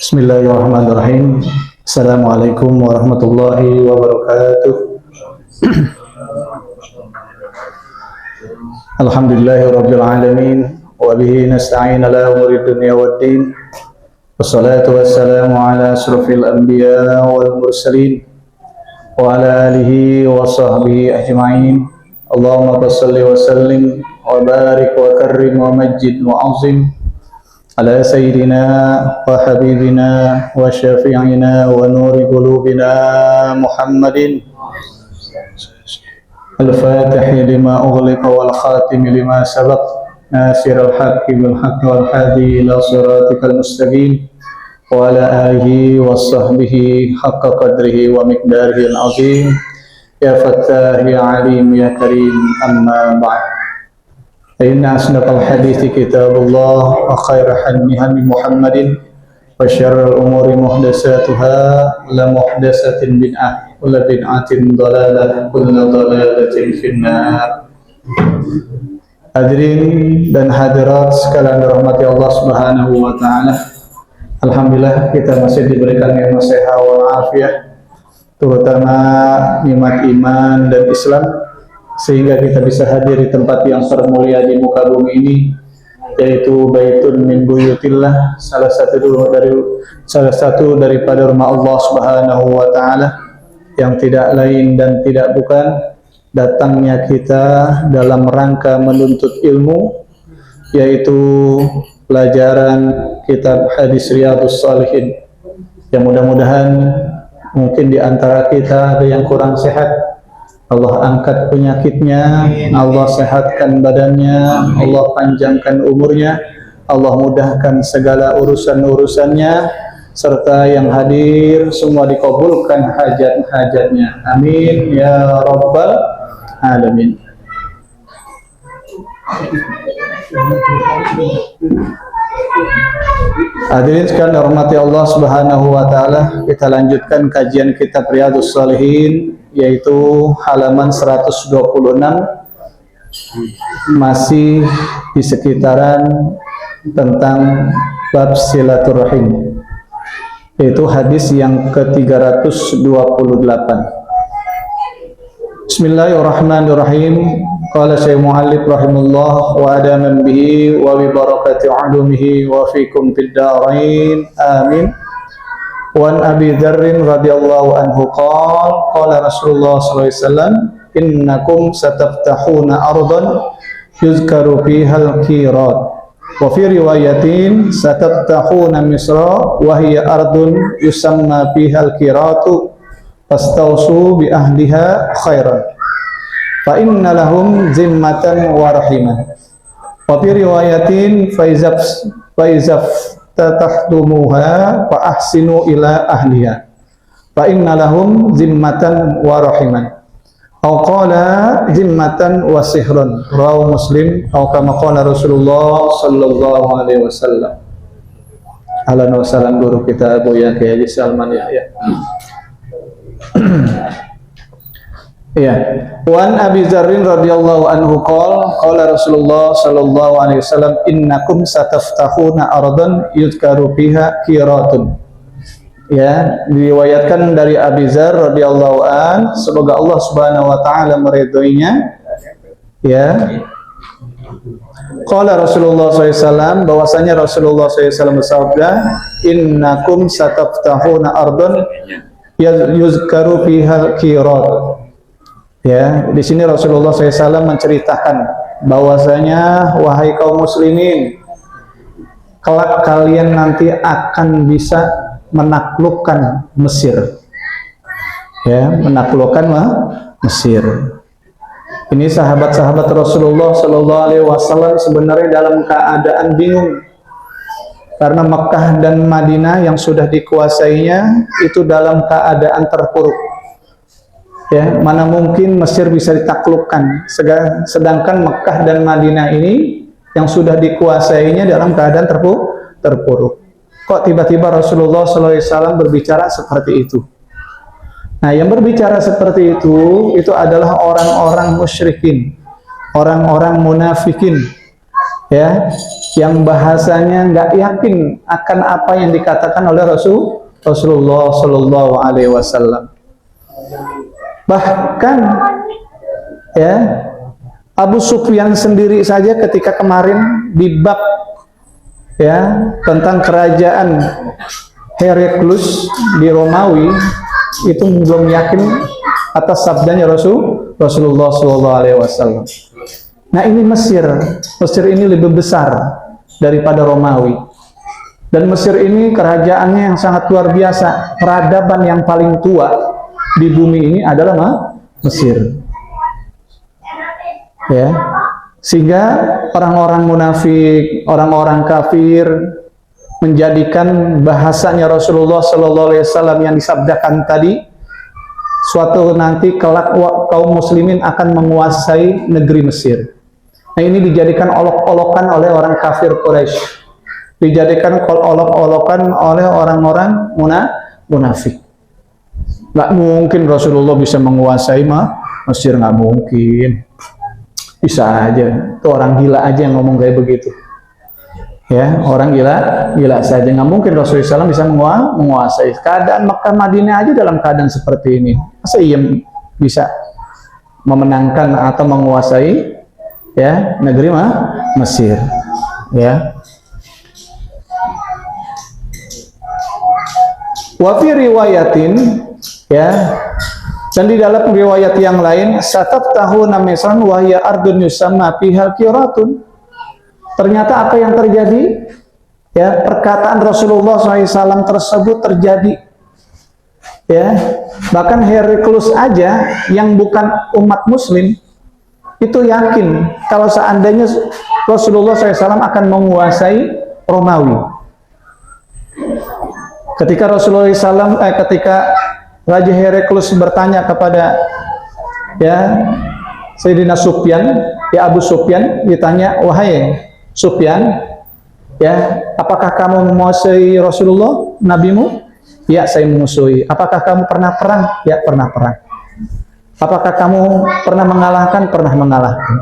Bismillahirrahmanirrahim. Assalamualaikum warahmatullahi wabarakatuh. Alhamdulillahirabbil alamin wa bihi nasta'in ala umuri dunya waddin. Wassalatu wassalamu ala asrofil anbiya wal mursalin wa ala alihi wa sahbihi ajma'in. Allahumma salli wa sallim wa barik wa karrim wa majid wa azim ala sayyidina wa habibina wa syafi'ina wa nuri qulubina Muhammadin al-fatih lima ughliqa wal khatim lima sabaq nasirul haqqi bil haqqi wal hadi ila siratikal mustaqim wa ala alihi wa sahbihi haqqa qadrihi wa miqdarihi al-azim ya fattah ya alim ya karim amma ba'd. Inna asnaqal hadithi kitabullah wa khaira hadi Muhammadin wa syarrul umuri muhdatsatuha la muhdatsatin bid'ah wa la bid'atin dhalalah kullu dhalalatin finnar. Hadirin dan hadirat sekalian dirahmati Allah Subhanahu wa taala. Alhamdulillah kita masih diberikan nikmat sehat wal afiat, terutama nikmat iman dan Islam, sehingga kita bisa hadir di tempat yang termulia di muka bumi ini, yaitu Baitun min Buyutillah, salah satu daripada rumah Allah Subhanahu wa taala, yang tidak lain dan tidak bukan datangnya kita dalam rangka menuntut ilmu, yaitu pelajaran kitab hadis Riyadhus Shalihin. Yang mudah-mudahan mungkin di antara kita ada yang kurang sehat, Allah angkat penyakitnya, Allah sehatkan badannya, Allah panjangkan umurnya, Allah mudahkan segala urusan-urusannya, serta yang hadir semua dikabulkan hajat-hajatnya. Amin ya rabbal alamin. Hadirin sekalian dirahmati Allah Subhanahu wa taala, kita lanjutkan kajian kitab Riyadhus Shalihin, yaitu halaman 126, masih di sekitaran tentang bab silaturahim, yaitu hadis yang ke-328. Bismillahirrahmanirrahim. Qala Syekh Mu'allif rahimahullah wa adaman bihi wa bi barakati ulumihi wa fikum fid darain amin. Wa an Abi Dzarr radhiyallahu anhu qala Rasulullah sallallahu alaihi wasallam innakum sataftahuna ardan yuzkaru fiha al-qirat wa fi riwayatin sataftahuna Misra wa hiya ardun yusamma fiha al-qiratu fastausu bi ahliha khairan fa inna lahum zimmatan wa rahiman wa fi riwayatin faizaf tatahdumuha fa ahsinu ila ahliha fa inna lahum zimmatan wa rahiman aw qala zimmatan wa sihrun rawahu Muslim aw kama qala Rasulullah sallallahu alaihi wasallam. Ahlan wa sahlan guru kita Abu Yahya Salman Yahya. Iya. Wan Abi Dzarr radhiyallahu anhu qala Rasulullah sallallahu alaihi wasallam innakum sataftahuna ardan yuzkaru fiha qiratun. Ya, diriwayatkan dari Abi Dzarr radhiyallahu an, semoga Allah Subhanahu wa taala meridhoinya. Ya. Qala Rasulullah sallallahu alaihi wasallam, bahwasanya Rasulullah sallallahu alaihi wasallam bersabda, innakum sataftahuna ardan yuzkaru fiha qirat. Ya, di sini Rasulullah SAW menceritakan bahwasanya wahai kaum muslimin, kelak kalian nanti akan bisa menaklukkan Mesir. Ya, menaklukkan Mesir. Ini sahabat-sahabat Rasulullah SAW sebenarnya dalam keadaan bingung, karena Mekah dan Madinah yang sudah dikuasainya itu dalam keadaan terpuruk. Ya, mana mungkin Mesir bisa ditaklukkan, sedangkan Mekah dan Madinah ini yang sudah dikuasainya dalam keadaan terpuruk. Kok tiba-tiba Rasulullah SAW berbicara seperti itu? Nah, yang berbicara seperti itu adalah orang-orang musyrikin, orang-orang munafikin, ya, yang bahasanya nggak yakin akan apa yang dikatakan oleh Rasulullah Shallallahu Alaihi Wasallam. Bahkan ya Abu Sufyan sendiri saja ketika kemarin di bab ya tentang kerajaan Heraklius di Romawi itu belum yakin atas sabdanya Rasulullah Shallallahu Alaihi Wasallam. Nah ini Mesir ini lebih besar daripada Romawi, dan Mesir ini kerajaannya yang sangat luar biasa. Peradaban yang paling tua di bumi ini adalah Mesir. Ya, sehingga orang-orang munafik, orang-orang kafir menjadikan bahasanya Rasulullah Sallallahu Alaihi Wasallam yang disabdakan tadi, suatu nanti kelak kaum muslimin akan menguasai negeri Mesir. Nah ini dijadikan olok-olokan oleh orang kafir Quraisy, dijadikan olok-olokan oleh orang-orang munafik. Nggak mungkin Rasulullah bisa menguasai Mesir, nggak mungkin. Bisa aja, itu orang gila aja yang ngomong kayak begitu. Ya, orang gila saja. Nggak mungkin Rasulullah SAW bisa menguasai. Keadaan Mekah Madinah aja dalam keadaan seperti ini. Masa ia bisa memenangkan atau menguasai ya negeri Mesir? Ya. Wa fi riwayatin ya. Dan di dalam riwayat yang lain, sataftahuna misran wa hiya ardun yusamma fiha qiratun. Ternyata apa yang terjadi? Ya, perkataan Rasulullah SAW tersebut terjadi. Ya, bahkan Heraklius aja yang bukan umat Muslim itu yakin kalau seandainya Rasulullah SAW akan menguasai Romawi. Ketika Rasulullah SAW, ketika Raja Heraklius bertanya kepada ya Sayyidina Sufyan, ya Abu Sufyan, ditanya, wahai Sufyan, ya apakah kamu memusuhi Rasulullah, nabimu? Ya, saya memusuhi. Apakah kamu pernah perang? Ya, pernah perang. Apakah kamu pernah mengalahkan? Pernah mengalahkan.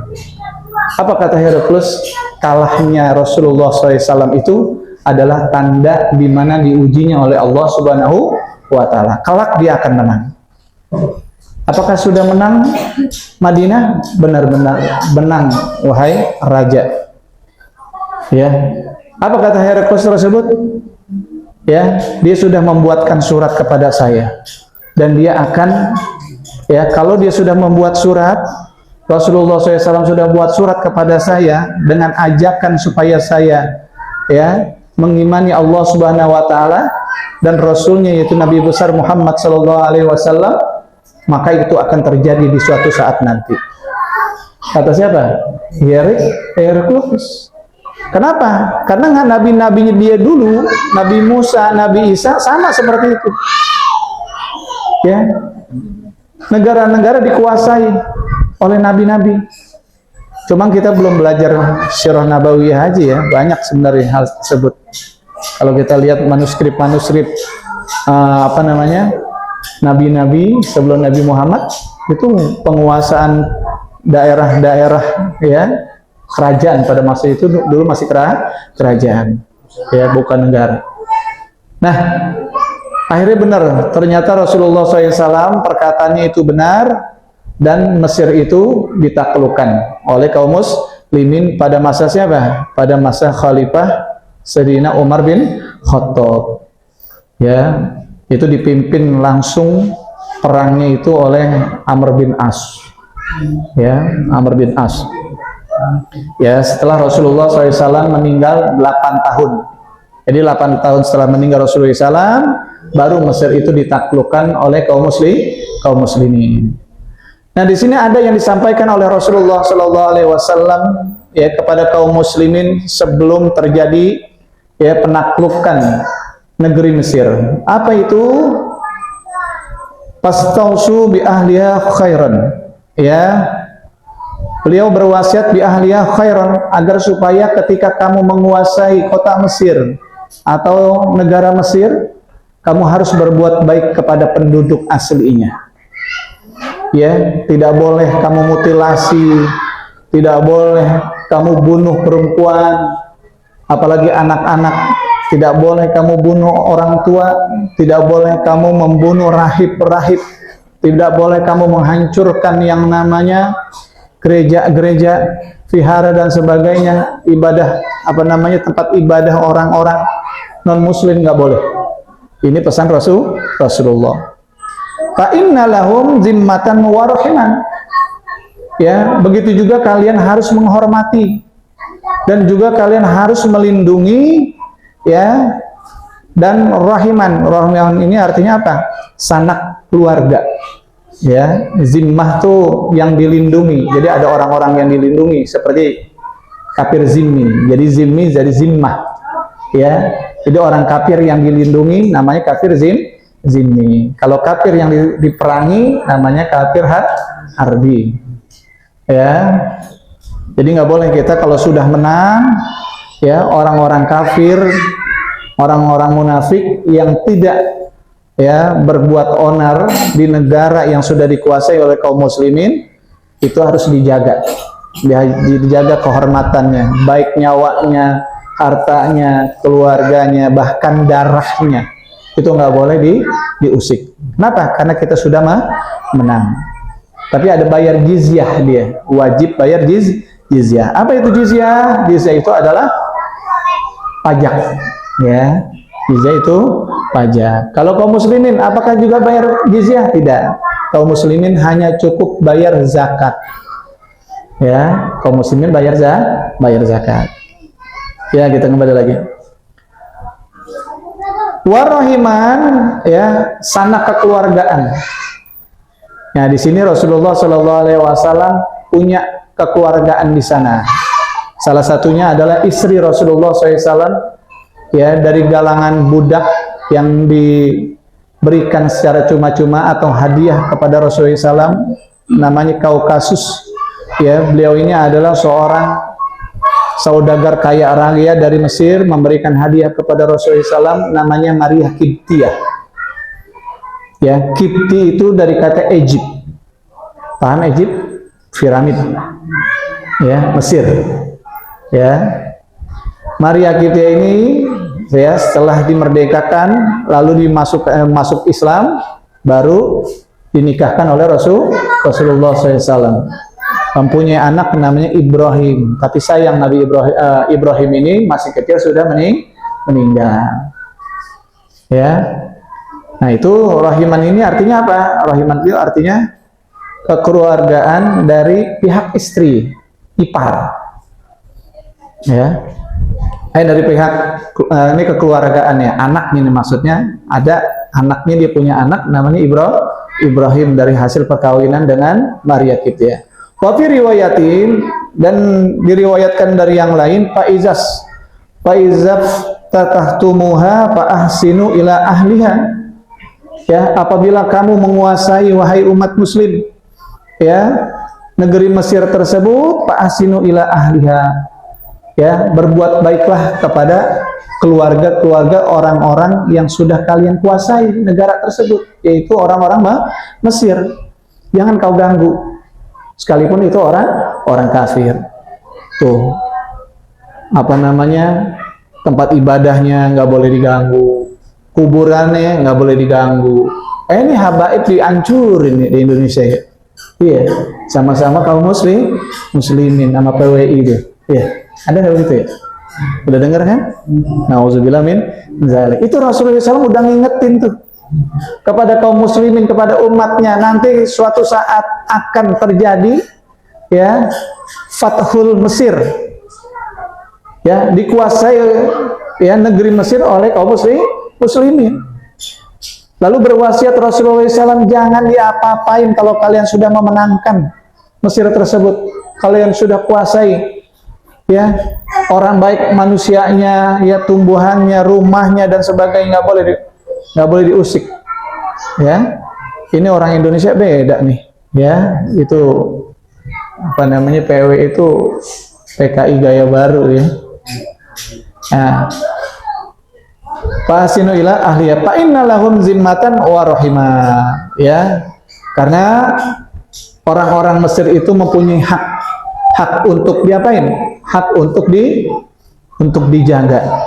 Apa kata Heraklius? Kalahnya Rasulullah SAW itu adalah tanda di mana diujinya oleh Allah Subhanahu wa Ta'ala. Kelak dia akan menang. Apakah sudah menang Madinah? Benar-benar menang, wahai raja. Ya. Apa kata Heraklius tersebut? Ya, dia sudah membuatkan surat kepada saya, dan dia akan ya kalau dia sudah membuat surat, Rasulullah SAW sudah buat surat kepada saya dengan ajakan supaya saya ya mengimani Allah Subhanahu wa Ta'ala dan Rasulnya yaitu Nabi besar Muhammad Sallallahu Alaihi Wasallam, maka itu akan terjadi di suatu saat nanti. Kata siapa? Heraklius. Kenapa? Karena nabi-nabinya dia dulu, Nabi Musa, Nabi Isa sama seperti itu. Ya, negara-negara dikuasai oleh nabi-nabi. Cuma kita belum belajar Sirah Nabawiyah aja ya, banyak sebenarnya hal tersebut. Kalau kita lihat manuskrip apa namanya nabi-nabi sebelum Nabi Muhammad itu penguasaan daerah-daerah ya kerajaan pada masa itu dulu masih kerajaan ya bukan negara. Nah akhirnya benar, ternyata Rasulullah SAW perkataannya itu benar dan Mesir itu ditaklukkan oleh kaum muslimin pada masa siapa? Pada masa Khalifah Sayyidina Umar bin Khattab. Ya, itu dipimpin langsung perangnya itu oleh Amr bin As. Ya, Amr bin As. Ya, setelah Rasulullah SAW meninggal 8 tahun. Jadi 8 tahun setelah meninggal Rasulullah SAW, baru Mesir itu ditaklukkan oleh kaum muslimin. Nah, di sini ada yang disampaikan oleh Rasulullah SAW ya kepada kaum muslimin sebelum terjadi ya penaklukan negeri Mesir. Apa itu? Pastausu bi ahliha khairan. Ya. Beliau berwasiat bi ahliha khairan agar supaya ketika kamu menguasai kota Mesir atau negara Mesir, kamu harus berbuat baik kepada penduduk aslinya. Ya, tidak boleh kamu mutilasi, tidak boleh kamu bunuh perempuan, apalagi anak-anak. Tidak boleh kamu bunuh orang tua, tidak boleh kamu membunuh rahib-rahib, tidak boleh kamu menghancurkan yang namanya gereja-gereja, vihara dan sebagainya, ibadah tempat ibadah orang-orang non-muslim, nggak boleh. Ini pesan Rasulullah. Fa inna lahum zimmatan wa rahiman. Ya, begitu juga kalian harus menghormati dan juga kalian harus melindungi, ya, dan rahiman. Rahiman ini artinya apa? Sanak keluarga. Ya, zimmah tuh yang dilindungi. Jadi ada orang-orang yang dilindungi seperti kafir zimmi. Jadi zimmi jadi zimmah. Ya, jadi orang kafir yang dilindungi namanya kafir zimmi. Kalau kafir yang diperangi namanya kafir harbi. Ya. Jadi nggak boleh kita kalau sudah menang, ya, orang-orang kafir, orang-orang munafik yang tidak, ya, berbuat onar di negara yang sudah dikuasai oleh kaum muslimin, itu harus dijaga kehormatannya, baik nyawanya, hartanya, keluarganya, bahkan darahnya, itu nggak boleh diusik. Kenapa? Karena kita sudah menang. Tapi ada bayar jizyah, dia wajib bayar jizyah. Apa itu jizyah? Jizyah itu adalah pajak, ya. Jizyah itu pajak. Kalau kaum muslimin apakah juga bayar jizyah? Tidak. Kaum muslimin hanya cukup bayar zakat. Ya, kaum muslimin bayar zakat. Ya, kita kembali lagi. Warahiman, ya, sanak kekeluargaan. Nah, di sini Rasulullah SAW punya kekeluargaan di sana. Salah satunya adalah istri Rasulullah SAW, ya, dari galangan budak yang diberikan secara cuma-cuma atau hadiah kepada Rasulullah SAW, namanya Kaukasus. Ya, beliau ini adalah seorang saudagar kaya raya dari Mesir, memberikan hadiah kepada Rasulullah SAW, namanya Maria Kiptiyah. Ya, Kipti itu dari kata Egypt. Paham Egypt? Piramid. Ya, Mesir. Ya. Maria Kiptiyah ini, ya, setelah dimerdekakan lalu masuk Islam, baru dinikahkan oleh Rasulullah SAW. Mempunyai anak namanya Ibrahim. Tapi sayang Nabi Ibrahim ini masih kecil sudah meninggal. Ya. Nah, itu rahiman ini artinya apa? Rahiman itu artinya kekeluargaan dari pihak istri, ipar. Ya. Dari pihak ini kekeluargaannya, anaknya ini maksudnya, ada anaknya, dia punya anak namanya Ibrahim dari hasil perkawinan dengan Maria Kiptiyah. Wa fi riwayatin, dan diriwayatkan dari yang lain, faizaf tatahtumuha fa ahsinu ila ahliha. Ya, apabila kamu menguasai, wahai umat muslim, ya, negeri Mesir tersebut, fa ahsinu ila ahliha. Ya, berbuat baiklah kepada keluarga-keluarga orang-orang yang sudah kalian kuasai negara tersebut, yaitu orang-orang Mesir. Jangan kau ganggu, sekalipun itu orang kafir. Tuh, tempat ibadahnya nggak boleh diganggu, kuburannya nggak boleh diganggu. Ini habaib dihancurin di Indonesia, ya. Iya, sama-sama kaum muslimin sama PWI dia. Iya, ada nggak begitu, ya? Udah dengar kan? Nauzubillah min zalik. Itu Rasulullah SAW udah ngingetin tuh kepada kaum muslimin, kepada umatnya, nanti suatu saat akan terjadi, ya, Fathul Mesir, ya, dikuasai, ya, negeri Mesir oleh kaum muslimin. Lalu berwasiat Rasulullah SAW, jangan diapa-apain kalau kalian sudah memenangkan Mesir tersebut, kalian sudah kuasai, ya, orang baik manusianya, ya, tumbuhannya, rumahnya dan sebagainya, nggak boleh diusik. Ya, ini orang Indonesia beda nih, ya, itu PW itu PKI gaya baru, ya. Nah, fasinu ila ahliya fa inna lahum zimmatan wa rahima, ya, karena orang-orang Mesir itu mempunyai hak untuk diapain? Hak untuk untuk dijaga.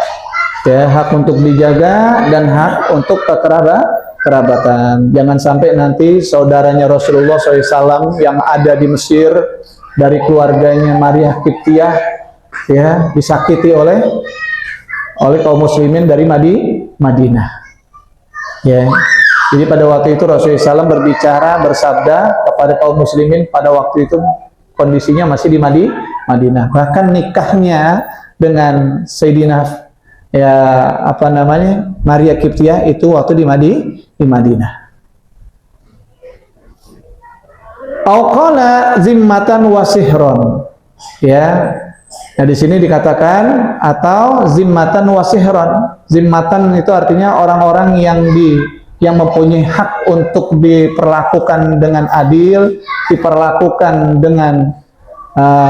Ya, hak untuk dijaga dan hak untuk kerabatan. Jangan sampai nanti saudaranya Rasulullah SAW yang ada di Mesir dari keluarganya Maria Kiptiah ya disakiti oleh kaum muslimin dari Madinah. Ya. Jadi pada waktu itu Rasulullah SAW bersabda kepada kaum muslimin pada waktu itu kondisinya masih di Madinah. Bahkan nikahnya dengan Sayyidina Maria Kiptiah itu waktu di Madinah. Auqala zimmatan wa sihron. Ya. Nah di sini dikatakan atau zimmatan wa sihron. Zimmatan itu artinya orang-orang yang mempunyai hak untuk diperlakukan dengan adil, diperlakukan dengan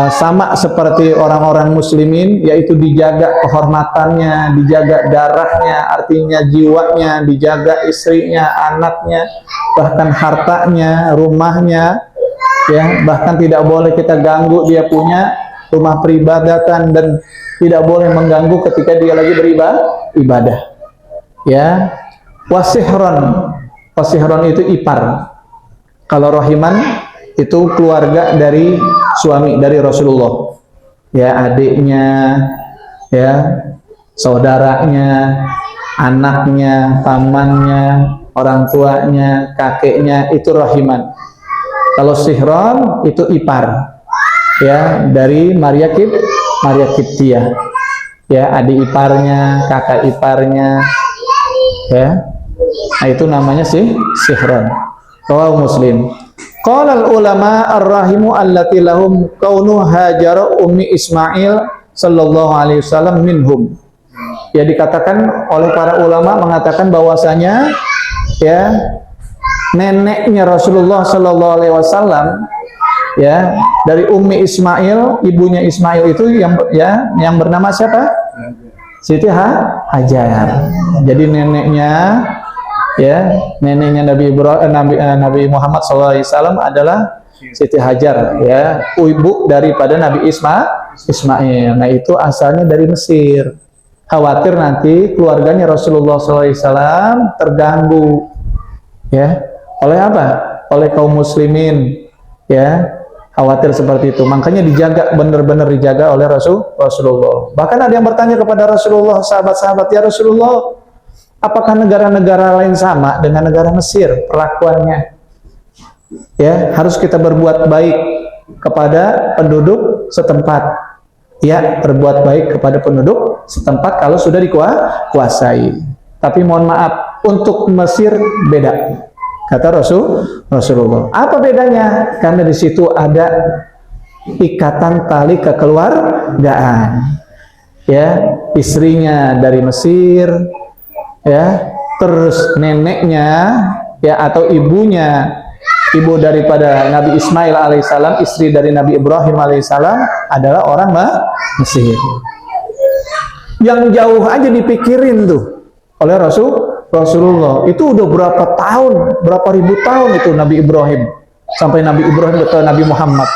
sama seperti orang-orang muslimin, yaitu dijaga kehormatannya, dijaga darahnya, artinya jiwanya, dijaga istrinya, anaknya, bahkan hartanya, rumahnya, ya, bahkan tidak boleh kita ganggu dia punya rumah peribadatan dan tidak boleh mengganggu ketika dia lagi beribadah. Ya, wasihron itu ipar. Kalau rohiman itu keluarga dari suami dari Rasulullah, ya, adiknya, ya, saudaranya, anaknya, pamannya, orang tuanya, kakeknya, itu rahiman. Kalau sihron itu ipar, ya, dari Maria Kiptiah, ya, adik iparnya, kakak iparnya, ya. Nah, itu namanya sihron. Rawahu Muslim. Qala al-ulama ar-rahimu allati lahum kaunu Hajar ummi Ismail sallallahu alaihi wasallam minhum. Ya, dikatakan oleh para ulama mengatakan bahwasanya ya neneknya Rasulullah sallallahu alaihi wasallam ya dari ummi Ismail, ibunya Ismail itu yang bernama siapa? Siti Hajar. Jadi neneknya Nabi Muhammad SAW adalah Siti Hajar, ya, ibu daripada Nabi Ismail. Nah, itu asalnya dari Mesir. Khawatir nanti keluarganya Rasulullah SAW terganggu, ya, oleh apa? Oleh kaum muslimin, ya. Khawatir seperti itu. Makanya dijaga, benar-benar dijaga oleh Rasulullah. Bahkan ada yang bertanya kepada Rasulullah, sahabat-sahabat, ya Rasulullah, apakah negara-negara lain sama dengan negara Mesir perlakuannya? Ya, harus kita berbuat baik kepada penduduk setempat. Ya, berbuat baik kepada penduduk setempat kalau sudah dikuasai. Tapi mohon maaf, untuk Mesir beda. Kata Rasulullah. Apa bedanya? Karena di situ ada ikatan tali kekeluargaan. Ya, istrinya dari Mesir, ya, terus neneknya, ya, atau ibunya, ibu daripada Nabi Ismail alaihissalam, istri dari Nabi Ibrahim alaihissalam adalah orang Mesir. Yang jauh aja dipikirin tuh oleh Rasulullah. Itu udah berapa ribu tahun itu Nabi Ibrahim sampai Nabi Ibrahim ke Nabi Muhammad.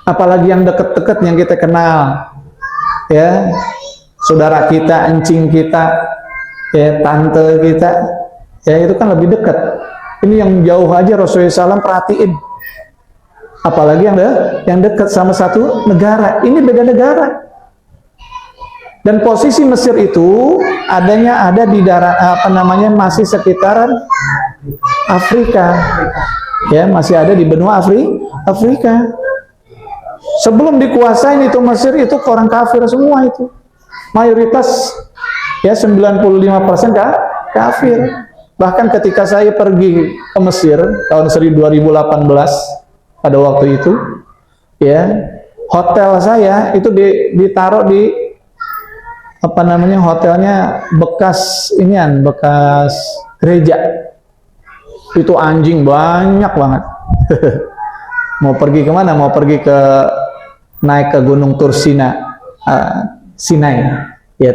Apalagi yang deket-deket yang kita kenal, ya, saudara kita, encing kita, ya, tante kita, ya, itu kan lebih dekat. Ini yang jauh aja Rasulullah SAW perhatiin. Apalagi yang dekat sama satu negara. Ini beda negara. Dan posisi Mesir itu ada di daerah masih sekitaran Afrika. Ya, masih ada di benua Afrika. Sebelum dikuasain itu Mesir itu orang kafir semua itu. Mayoritas ya 95% kafir. Bahkan ketika saya pergi ke Mesir tahun 2018 pada waktu itu, ya, hotel saya itu ditaruh di hotelnya bekas gereja. Itu anjing banyak banget. Mau pergi kemana? Mau pergi naik ke Gunung Tursina, Sinai. Ya,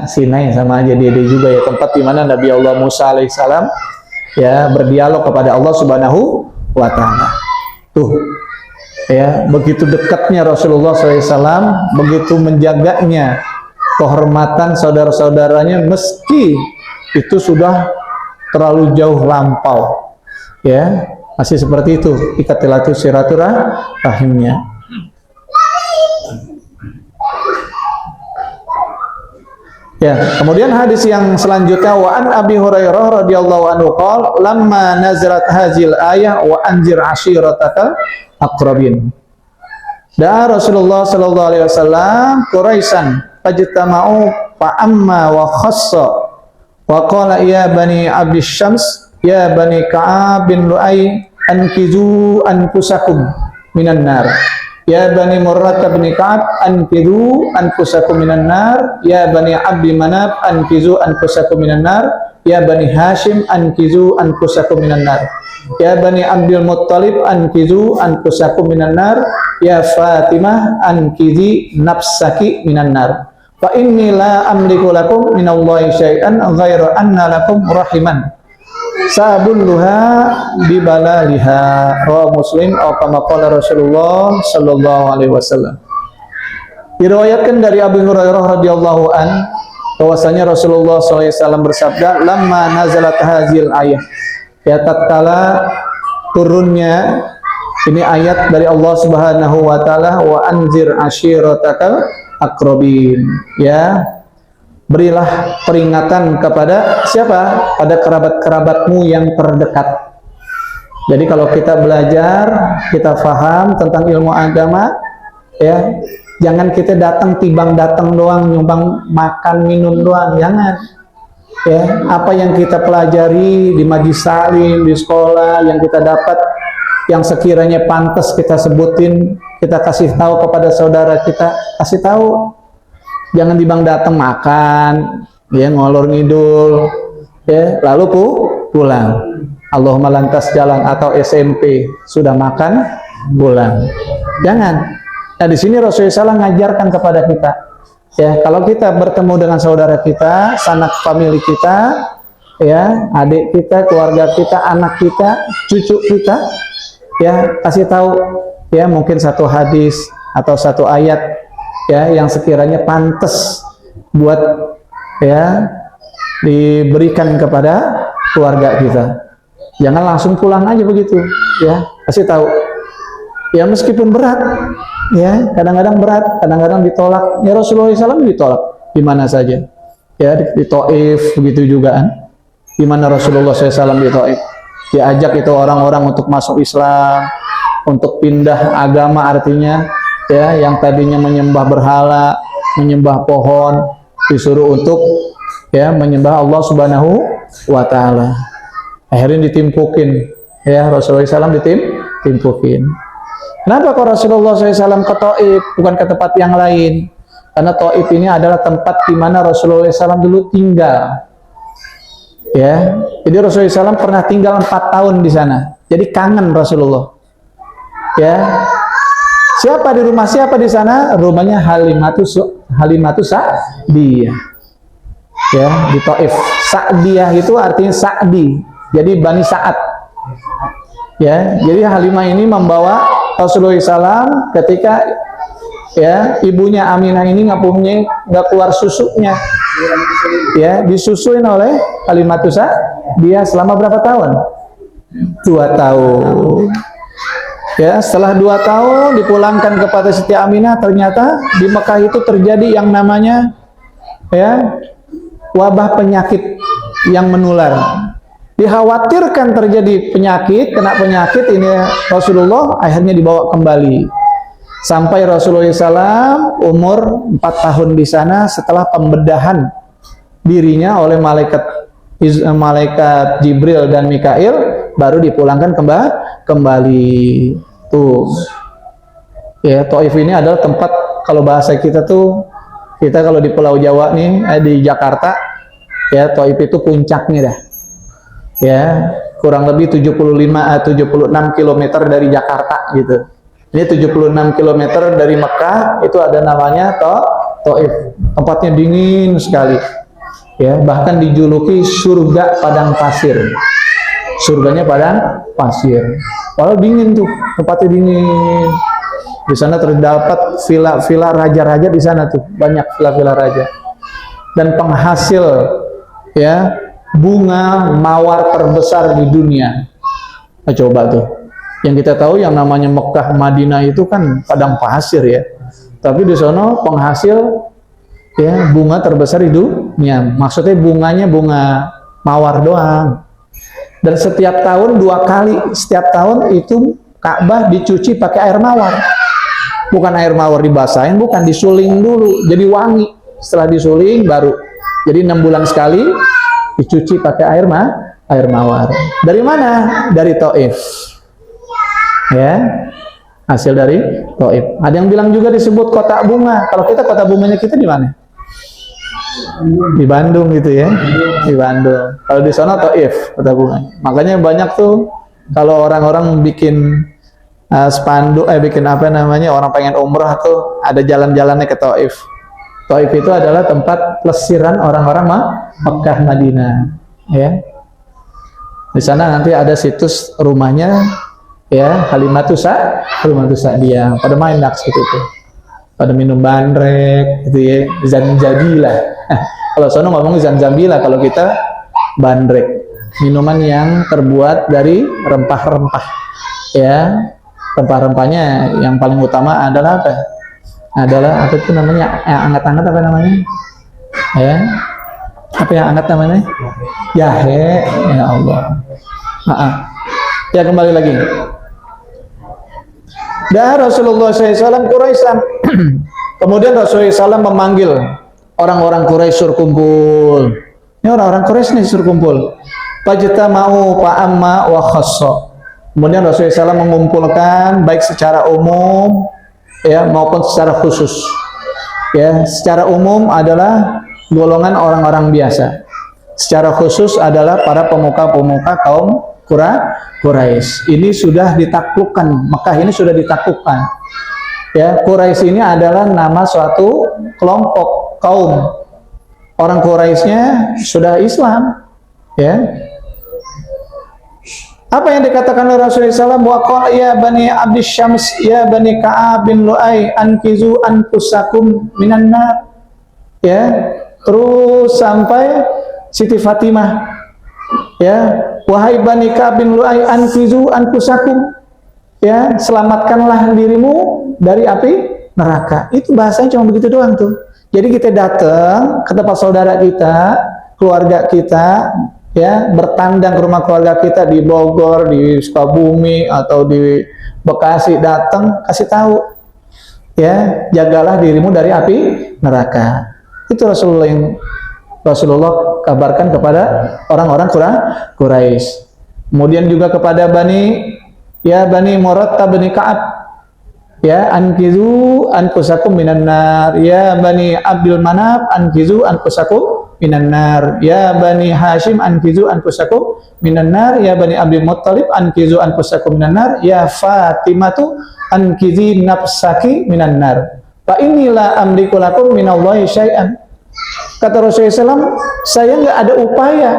Sinai sama aja dia juga ya, tempat di mana Nabi Allah Musa alaihissalam ya berdialog kepada Allah Subhanahu wa taala. Tuh, ya, begitu dekatnya Rasulullah SAW, begitu menjaganya kehormatan saudara-saudaranya meski itu sudah terlalu jauh lampau, ya, masih seperti itu ikatilatul silaturahimnya. Ya, kemudian hadis yang selanjutnya, wa an Abi Hurairah radhiyallahu anhu qala lamma nazalat hadzal ayah wa anzir ashiratakal aqrabin. Da Rasulullah sallallahu alaihi wasallam Quraisyan fajtama'u fa amma wa khassa wa qala ya bani Abdi Syams ya bani Ka'ab bin Lu'ay ankizu anfusakum minan nar. Ya bani Murrah bin Ka'ab ankizu anfusakum minan nar. Ya bani Abdi Manaf ankizu anfusakum minan nar. Ya bani Hashim ankizu anfusakum minan nar. Ya bani Abdul Muttalib ankizu anfusakum minan nar. Ya Fatimah ankizi nafsaki minan nar. Fa inni la amliku lakum minallahi syai'an ghaira anna lakum rahiman sabulluha bibalaliha. Rawahu Muslim atau kama qala Rasulullah sallallahu alaihi wasallam. Diriwayatkan dari Abu Hurairah radhiyallahu an bahwasanya Rasulullah sallallahu alaihi wasallam bersabda, lamma nazalat hadzal ayah, ya tatkala turunnya ini ayat dari Allah Subhanahu wa taala, wa anzir ashiratakal aqrabin, ya, berilah peringatan kepada siapa? Pada kerabat-kerabatmu yang terdekat. Jadi kalau kita belajar, kita faham tentang ilmu agama, ya, jangan kita datang tibang datang doang, nyumbang makan minum doang, jangan. Ya, apa yang kita pelajari di majlis salim, di sekolah, yang kita dapat, yang sekiranya pantas kita sebutin, kita kasih tahu kepada saudara kita, kasih tahu. Jangan dibang datang makan, ya, ngolor ngidul, ya, lalu pulang. Allahumma lantas jalan atau SMP sudah makan pulang. Jangan. Nah, di sini Rasulullah SAW ngajarkan kepada kita, ya, kalau kita bertemu dengan saudara kita, sanak famili kita, ya, adik kita, keluarga kita, anak kita, cucu kita, ya, kasih tahu, ya, mungkin satu hadis atau satu ayat, ya, yang sekiranya pantas buat, ya, diberikan kepada keluarga kita. Jangan langsung pulang aja begitu, ya, kasih tahu. Ya, meskipun berat, ya, kadang-kadang berat, kadang-kadang ditolak. Ya, Rasulullah SAW ditolak di mana saja, ya, di Taif begitu juga kan. Di mana Rasulullah SAW di Taif diajak itu orang-orang untuk masuk Islam, untuk pindah agama, artinya, ya, yang tadinya menyembah berhala, menyembah pohon, disuruh untuk, ya, menyembah Allah Subhanahu wa taala. Akhirnya ditimpukin, ya, Rasulullah SAW ditimpukin. Kenapa kok Rasulullah SAW ke Taif bukan ke tempat yang lain? Karena Taif ini adalah tempat di mana Rasulullah SAW dulu tinggal. Ya, jadi Rasulullah SAW pernah tinggal 4 tahun di sana. Jadi kangen Rasulullah. Ya, siapa di rumah siapa di sana? Rumahnya Halimatu Sa'diyah. Ya, di Taif. Sa'diyah itu artinya Sa'di. Jadi Bani Sa'ad. Ya, jadi Halimah ini membawa Rasulullah SAW ketika, ya, ibunya Aminah ini nggak keluar susunya. Ya, disusuin oleh Halimatu Sa'diyah selama berapa tahun? 2 tahun. Ya, setelah 2 tahun dipulangkan kepada Siti Aminah, ternyata di Mekah itu terjadi yang namanya, ya, wabah penyakit yang menular. Dikhawatirkan terjadi penyakit, kena penyakit ini, Rasulullah akhirnya dibawa kembali. Sampai Rasulullah SAW umur 4 tahun di sana setelah pembedahan dirinya oleh malaikat Jibril dan Mikail, baru dipulangkan kembali. Tuh, ya, Taif ini adalah tempat, kalau bahasa kita tuh, kita kalau di Pulau Jawa nih, di Jakarta, ya, Taif itu puncaknya dah. Ya, kurang lebih 76 km dari Jakarta gitu. Ini 76 km dari Mekah, itu ada namanya Taif. Tempatnya dingin sekali. Ya, bahkan dijuluki surga padang pasir. Surganya padang pasir. Walau dingin tuh, tempatnya dingin. Di sana terdapat villa-villa raja-raja di sana tuh, banyak villa-villa raja. dan penghasil ya bunga mawar terbesar di dunia. Nah, coba tuh. Yang kita tahu yang namanya Mekah, Madinah itu kan padang pasir ya. Tapi di sana penghasil ya bunga terbesar di dunia. Maksudnya bunganya bunga mawar doang. Dan setiap tahun 2 kali, setiap tahun itu Ka'bah dicuci pakai air mawar. Bukan air mawar dibasahin, bukan, disuling dulu jadi wangi. Setelah disuling baru. Jadi 6 bulan sekali dicuci pakai air mawar. Dari mana? Dari Taif. Ya, hasil dari Taif. Ada yang bilang juga disebut kota bunga. Kalau kita kota bunganya kita di mana? Di Bandung gitu ya. Di Bandung. Kalau di sana Taif kota bunga. Makanya banyak tuh kalau orang-orang bikin spanduk, bikin apa namanya, orang pengen umrah tuh ada jalan-jalannya ke Taif. Taif itu adalah tempat pelesiran orang-orang Mekah, Madinah. Ya. Di sana nanti ada situs rumahnya ya, Halimatus Sa'diyah. Pada main naks gitu tuh. Pada minum bandrek gitu ya, zanjabilah. Kalau sono ngomong zanjabilah, kalau kita bandrek. Minuman yang terbuat dari rempah-rempah. Ya. Rempah-rempahnya yang paling utama adalah apa? Adalah apa itu namanya? Yang hangat-hangat apa namanya? Ya. Apa yang hangat namanya? Jahe. Ya Allah. Ya, kembali lagi. Dan Rasulullah SAW Quraisy. Kemudian Rasulullah SAW memanggil orang-orang Quraisy suruh kumpul. Ini orang-orang Quraisy nih suruh kumpul. Fajtama'u fa'amma wa khassa. Kemudian Rasulullah SAW mengumpulkan baik secara umum ya maupun secara khusus. Ya, secara umum adalah golongan orang-orang biasa. Secara khusus adalah para pemuka-pemuka kaum Quraisy. Ini sudah ditaklukkan, Mekah ini sudah ditaklukkan. Ya, Quraisy ini adalah nama suatu kelompok kaum. Orang Quraisynya sudah Islam. Ya. Apa yang dikatakan oleh Rasulullah SAW? Wa qala ya bani Abdis Syams ya bani Ka'ab bin Lu'ay ankizu anfusakum minan nar. Ya, terus sampai Siti Fatimah. Ya, wahai bani Ka'ab bin Lu'ay ankizu anfusakum. Ya, selamatkanlah dirimu dari api neraka. Itu bahasanya cuma begitu doang tuh. Jadi kita datang ke tempat saudara kita, keluarga kita, ya, bertandang ke rumah keluarga kita di Bogor, di Sukabumi atau di Bekasi, datang kasih tahu, ya, jagalah dirimu dari api neraka. Itu Rasulullah kabarkan kepada orang-orang Quraisy. Kemudian juga kepada Bani Murad Bani Ka'ab, ya, ankizu anfusakum minan nar, ya Bani Abdul Manaf ankizu anfusakum minan nar, ya Bani Hashim ankizu anfusakum minan nar, ya Bani Abdul Muttalib ankizu anfusakum minan nar, ya Fatimatu ankizi nafsaki minan nar. Fa inilah amliku lakum minallahi syai'an. Kata Rasulullah SAW, saya nggak ada upaya,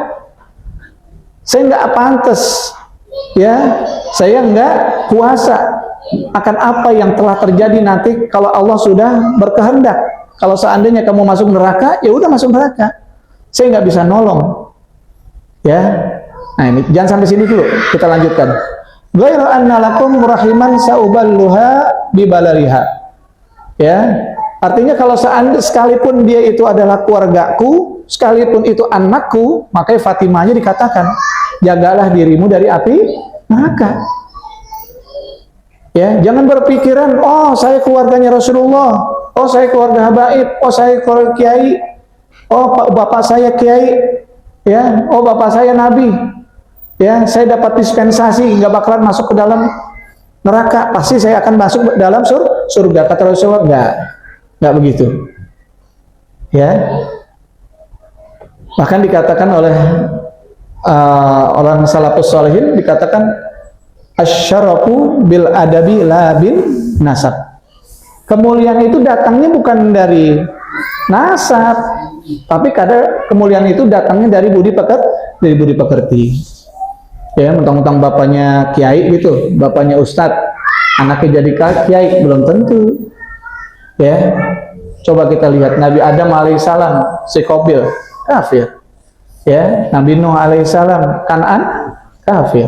saya nggak pantas, ya, saya nggak kuasa akan apa yang telah terjadi nanti kalau Allah sudah berkehendak. Kalau seandainya kamu masuk neraka, ya udah masuk neraka. Saya nggak bisa nolong. Ya, nah ini jangan sampai sini dulu. Kita lanjutkan. Ghairu anna lakum rahiman sa'uballuha bibalaliha. Ya, artinya kalau sekalipun dia itu adalah keluargaku, sekalipun itu anakku, makanya Fatimahnya dikatakan, jagalah dirimu dari api neraka. Ya, jangan berpikiran, oh saya keluarganya Rasulullah, oh saya keluarga habaib, oh saya keluarga kiai, oh bapak saya kiai, ya, oh bapak saya nabi, ya, saya dapat dispensasi, nggak bakalan masuk ke dalam neraka, pasti saya akan masuk dalam surga. Kata Rasulullah, nggak begitu. Ya, bahkan dikatakan oleh orang salafus shalihin, dikatakan asyarafu bil adabi la bin nasab. Kemuliaan itu datangnya bukan dari nasab, tapi kadang kemuliaan itu datangnya dari budi pekerti. Ya, mentang-mentang bapaknya kiai gitu, bapaknya ustadz, anaknya jadi kiai, belum tentu. Ya, Coba kita lihat Nabi Adam alaihissalam, si Qabil, kafir. Ya, Nabi Nuh alaihissalam, Kan'an, kafir.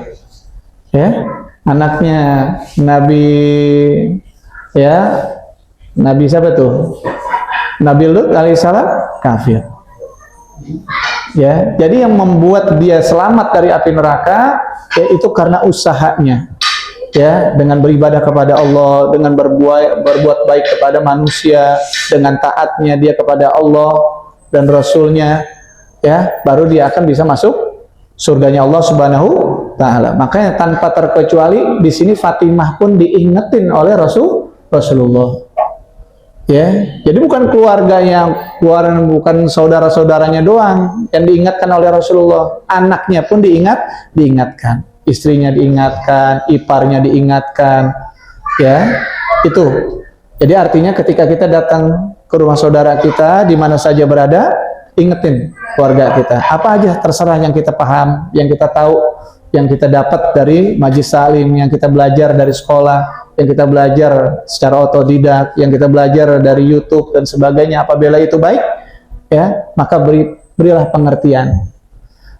Ya, anaknya Nabi, ya, Nabi siapa tuh? Nabi Lut alaihissalam, kafir. Ya, jadi yang membuat dia selamat dari api neraka, yaitu karena usahanya. Ya, dengan beribadah kepada Allah, dengan berbuat baik kepada manusia, dengan taatnya dia kepada Allah dan Rasulnya, ya, baru dia akan bisa masuk surganya Allah Subhanahu Ta'ala. Makanya tanpa terkecuali di sini Fatimah pun diingetin oleh Rasulullah. Ya, jadi bukan keluarga bukan saudara-saudaranya doang yang diingatkan oleh Rasulullah, anaknya pun diingatkan. Istrinya diingatkan, iparnya diingatkan, ya, itu. Jadi artinya ketika kita datang ke rumah saudara kita, di mana saja berada, ingetin keluarga kita. Apa aja terserah yang kita paham, yang kita tahu, yang kita dapat dari majlis salim, yang kita belajar dari sekolah, yang kita belajar secara otodidak, yang kita belajar dari YouTube dan sebagainya. Apabila itu baik, ya, maka berilah pengertian.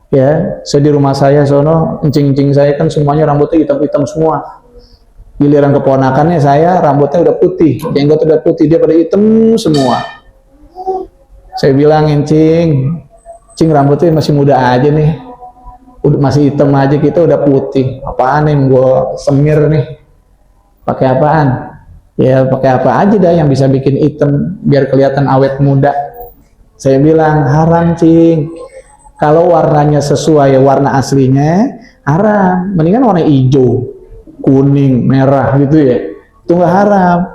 Ya, saya di rumah saya sono, encing-encing saya kan semuanya rambutnya hitam-hitam semua. Giliran keponakannya saya rambutnya udah putih, jenggot udah putih, dia pada hitam semua. Saya bilang, encing rambutnya masih muda aja nih, udah masih hitam aja, kita udah putih. Apaan nih, gua semir nih? Pakai apaan? Ya pakai apa aja dah yang bisa bikin hitam biar kelihatan awet muda. Saya bilang, haram cing. Kalau warnanya sesuai warna aslinya, haram. Mendingan warna hijau, kuning, merah gitu ya. Itu nggak haram.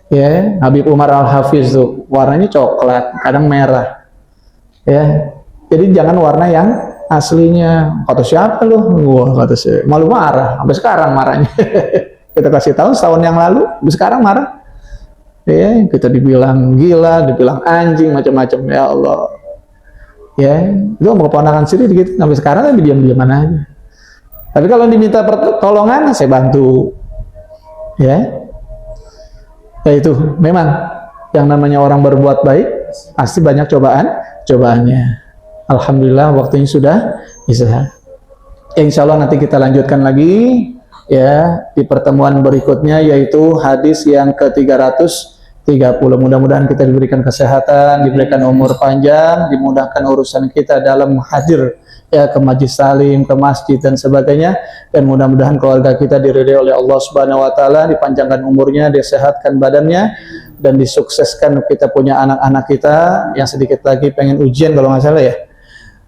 Ya, Habib Umar Al-Hafiz tuh warnanya coklat, kadang merah. Ya, jadi jangan warna yang aslinya. Kata siapa lu? Wah, kata saya. Malu marah. Sampai sekarang marahnya. Kita kasih tahu setahun yang lalu, sampai sekarang marah. Ya, kita dibilang gila, dibilang anjing, macam-macam. Ya Allah. Ya, itu mau keponakan sendiri gitu. Sampai sekarang kan diam-diaman aja. Tapi kalau diminta pertolongan, saya bantu. Ya, ya itu memang yang namanya orang berbuat baik pasti banyak cobaannya. Alhamdulillah waktunya sudah bisa. Insya Allah nanti kita lanjutkan lagi ya di pertemuan berikutnya, yaitu hadis yang ke-330. Mudah-mudahan kita diberikan kesehatan, diberikan umur panjang, dimudahkan urusan kita dalam hadir ya ke majlis salim, ke masjid dan sebagainya, dan mudah-mudahan keluarga kita diridhai oleh Allah Subhanahu wa taala, dipanjangkan umurnya, disehatkan badannya, dan disukseskan kita punya anak-anak kita yang sedikit lagi pengen ujian kalau nggak salah ya.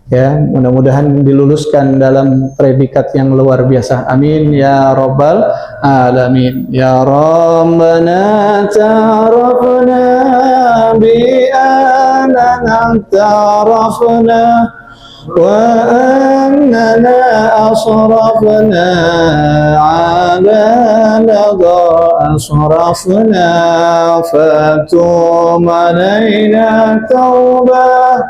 Ya, mudah-mudahan diluluskan dalam predikat yang luar biasa. Amin ya rabbal alamin. Ya Rabbana ta'arafna bi anana ta'arafna wa annana asrafna ala lada asrafna fatum alaina tawbah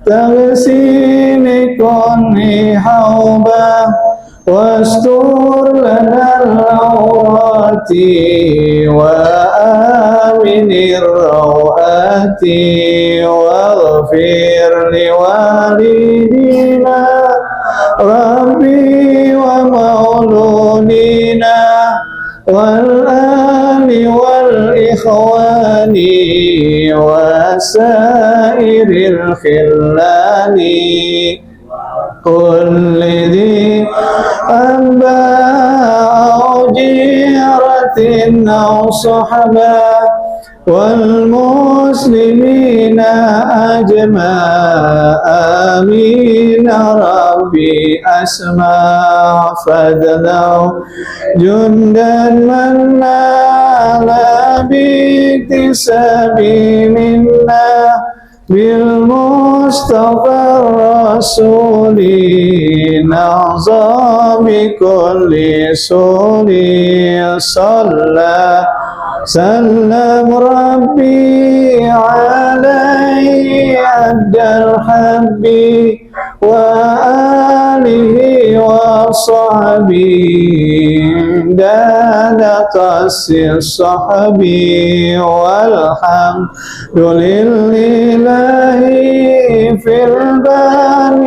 تغسين كل حوبة واستر لنا العورات وآمن الروآت واغفر لوالدينا ربي ومولودينا والآل والإخوان وسائر الخلان كل ذي أنباء أو جيرة أو صحبة والمسلمين أجمع آمين ربي أسمع فادلوا جندا من نال باكتساب منا بالمصطفى الرسول نعظى بكل سول صلى سلم ربي عليه عد الحب وآله وصحبه دان قلبي الصحب والحمد لله في البان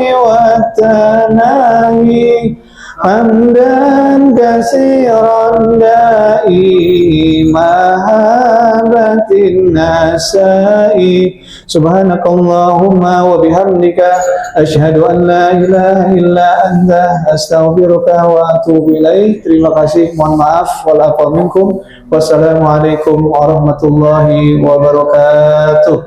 والتناهي حمدا كثيرا دائما هابت النساء سبحانك اللهم وبحمدك أشهد أن لا إله إلا أنت أستغفرك وأتوب إليك. Terima kasih, mohon maaf, wal afa minkum. Wassalamualaikum warahmatullahi wabarakatuh.